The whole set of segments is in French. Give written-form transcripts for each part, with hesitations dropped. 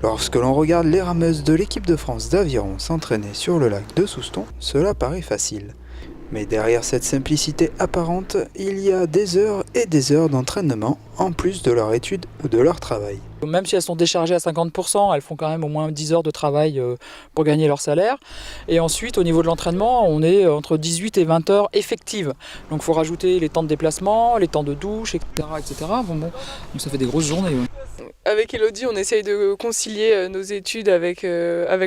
Lorsque l'on regarde les rameuses de l'équipe de France d'aviron s'entraîner sur le lac de Souston, cela paraît facile. Mais derrière cette simplicité apparente, il y a des heures et des heures d'entraînement en plus de leur étude ou de leur travail. Même si elles sont déchargées à 50%, elles font quand même au moins 10 heures de travail pour gagner leur salaire. Et ensuite, au niveau de l'entraînement, on est entre 18 et 20 heures effectives. Donc il faut rajouter les temps de déplacement, les temps de douche, etc. etc. Donc ça fait des grosses journées. Ouais. Avec Elodie, on essaye de concilier nos études avec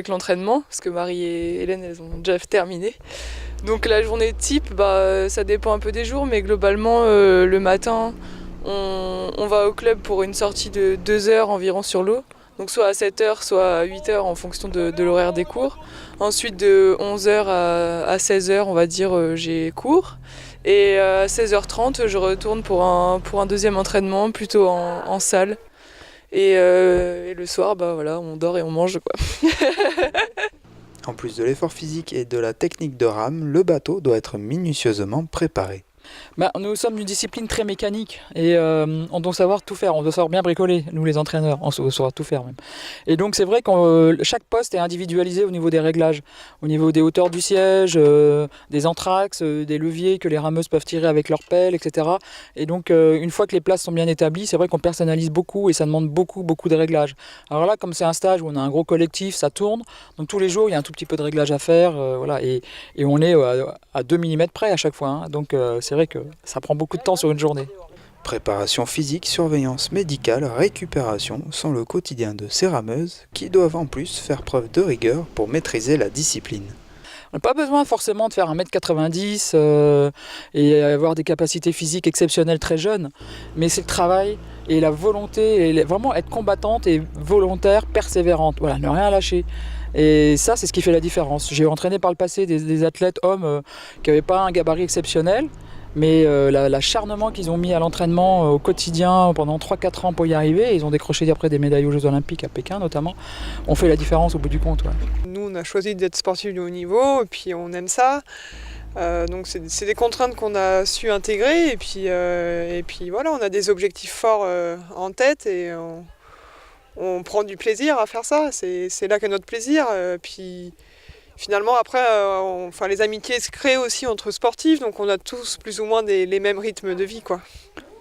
l'entraînement, parce que Marie et Hélène, elles ont déjà terminé. Donc la journée type, ça dépend un peu des jours, mais globalement, le matin, on va au club pour une sortie de 2 heures environ sur l'eau. Donc soit à 7 heures, soit à 8 heures en fonction de l'horaire des cours. Ensuite, de 11 heures à 16 heures, on va dire, j'ai cours. Et à 16h30, je retourne pour un deuxième entraînement, plutôt en salle. Et le soir, on dort et on mange, quoi. En plus de l'effort physique et de la technique de rame, le bateau doit être minutieusement préparé. Nous sommes une discipline très mécanique et on doit savoir tout faire, on doit savoir bien bricoler, nous les entraîneurs, on doit savoir tout faire même. Et donc c'est vrai que chaque poste est individualisé au niveau des réglages, au niveau des hauteurs du siège, des entraxes, des leviers que les rameuses peuvent tirer avec leur pelle, etc. Et donc une fois que les places sont bien établies, c'est vrai qu'on personnalise beaucoup et ça demande beaucoup de réglages. Alors là, comme c'est un stage où on a un gros collectif, ça tourne, donc tous les jours il y a un tout petit peu de réglage à faire, voilà, et on est à 2 mm près à chaque fois, hein. Donc c'est vrai que ça prend beaucoup de temps sur une journée. Préparation physique, surveillance médicale, récupération sont le quotidien de ces rameuses qui doivent en plus faire preuve de rigueur pour maîtriser la discipline. On n'a pas besoin forcément de faire 1,90 m et avoir des capacités physiques exceptionnelles très jeunes, mais c'est le travail et la volonté, et vraiment être combattante et volontaire, persévérante, voilà, ne rien lâcher. Et ça, c'est ce qui fait la différence. J'ai entraîné par le passé des athlètes hommes qui n'avaient pas un gabarit exceptionnel, mais l'acharnement qu'ils ont mis à l'entraînement au quotidien pendant 3-4 ans pour y arriver, ils ont décroché après des médailles aux Jeux Olympiques à Pékin notamment, ont fait la différence au bout du compte. Ouais. Nous, on a choisi d'être sportifs de haut niveau, et puis on aime ça. Donc c'est des contraintes qu'on a su intégrer, et puis voilà, on a des objectifs forts en tête, et on prend du plaisir à faire ça. C'est là qu'est notre plaisir. Puis finalement, après, les amitiés se créent aussi entre sportifs, donc on a tous plus ou moins les mêmes rythmes de vie, quoi.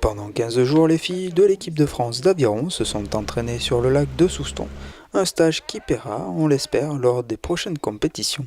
Pendant 15 jours, les filles de l'équipe de France d'aviron se sont entraînées sur le lac de Souston, un stage qui paiera, on l'espère, lors des prochaines compétitions.